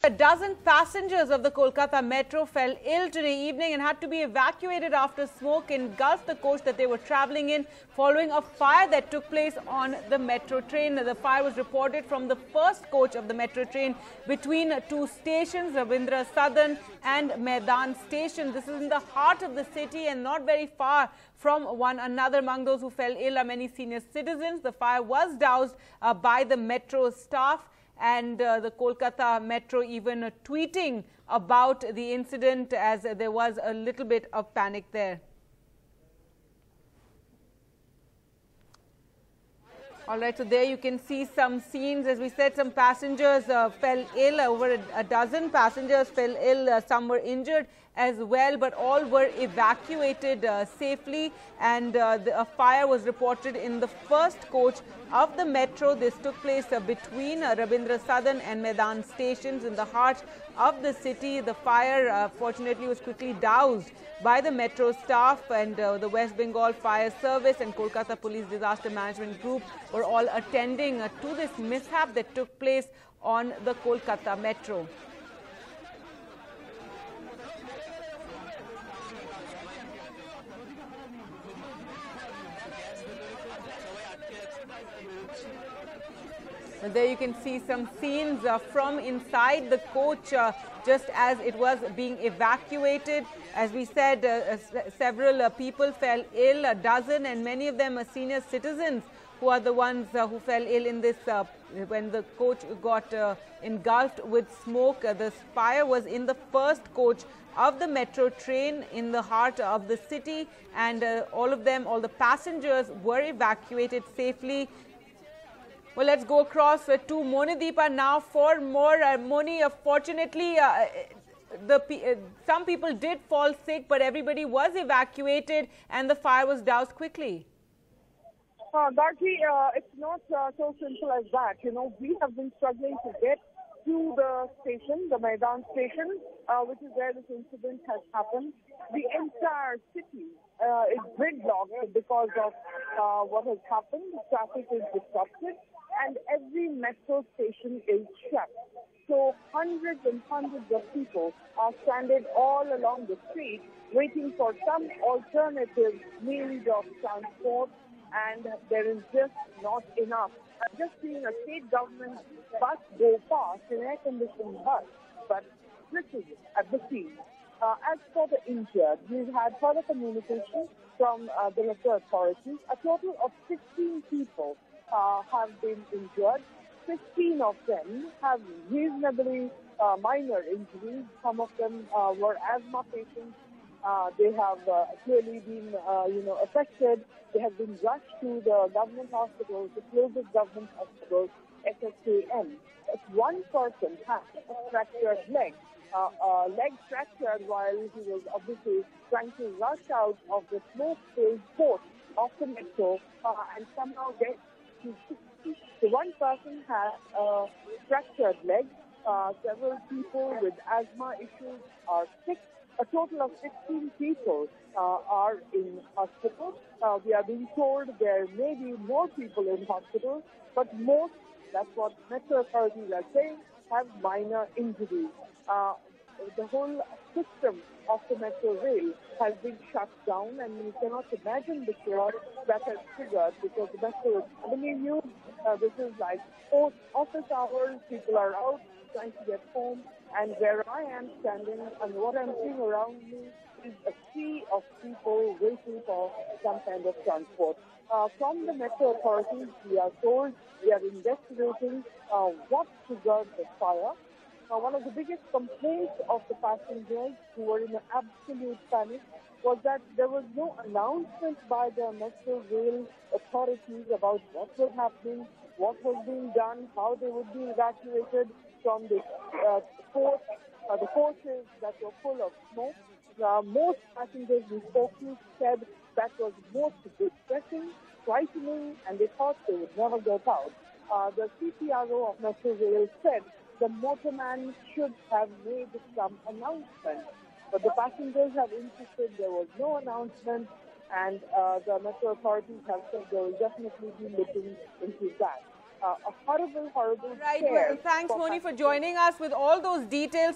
A dozen passengers of the Kolkata Metro fell ill today evening and had to be evacuated after smoke engulfed the coach that they were travelling in following a fire that took place on the metro train. The fire was reported from the first coach of the metro train between two stations, Rabindra Sadan and Maidan station. This is in the heart of the city and not very far from one another. Among those who fell ill are many senior citizens. The fire was doused by the metro staff. And the Kolkata Metro even tweeting about the incident as there was a little bit of panic there. All right, so there you can see some scenes. As we said, some passengers fell ill. Over a dozen passengers fell ill. Some were injured as well, but all were evacuated safely. And a fire was reported in the first coach of the metro. This took place between Rabindra Sadan and Maidan stations in the heart of the city. The fire, fortunately, was quickly doused by the metro staff, and the West Bengal Fire Service and Kolkata Police Disaster Management Group were all attending to this mishap that took place on the Kolkata Metro. And there you can see some scenes from inside the coach just as it was being evacuated. As we said, several people fell ill, a dozen, and many of them are senior citizens who are the ones who fell ill in this when the coach got engulfed with smoke. The fire was in the first coach of the metro train in the heart of the city, and all the passengers were evacuated safely. Well, let's go across to Monideepa now for more. Moni, fortunately, some people did fall sick, but everybody was evacuated and the fire was doused quickly. Gargi, it's not so simple as that. You know, we have been struggling to get to the station, the Maidan station, which is where this incident has happened. The entire city is gridlocked because of what has happened. The traffic is disrupted and every metro station is shut. So hundreds and hundreds of people are stranded all along the street waiting for some alternative means of transport, and there is just not enough. I've just seen a state government bus go past, an air-conditioned bus, but splitting at the scene. As for the injured, we've had further communication from the local authorities. A total of 16 people have been injured. 15 of them have reasonably minor injuries. Some of them were asthma patients. They have clearly been, affected. They have been rushed to the government hospitals, the closest government hospitals, SSKM. One person had a fractured leg. Leg fractured while he was obviously trying to rush out of the smoke-filled port of the metro and somehow get to safety. So one person had a fractured leg. Several people with asthma issues are sick. A total of 16 people are in hospital. We are being told there may be more people in hospital, but most, that's what metro authorities are saying, have minor injuries. The whole system of the metro rail has been shut down, and you cannot imagine the chaos that has triggered because the metro is heavily used. This is like office hours, people are out trying to get home, and where I am standing and what I'm seeing around me is a sea of people waiting for some kind of transport. From the metro authorities, we are told we are investigating what triggered the fire. One of the biggest complaints of the passengers who were in absolute panic was that there was no announcement by the metro rail authorities about what was happening, what was being done, how they would be evacuated from the port, the coaches that were full of smoke. Most passengers we spoke to said that was most distressing, frightening, and they thought they would never get out. The CPRO of Metro Rail said the motorman should have made some announcement, but the passengers have insisted there was no announcement, and the metro authorities have said they will definitely be looking into that. a horrible, horrible Right. scare. Well, thanks, Moni, for joining us with all those details.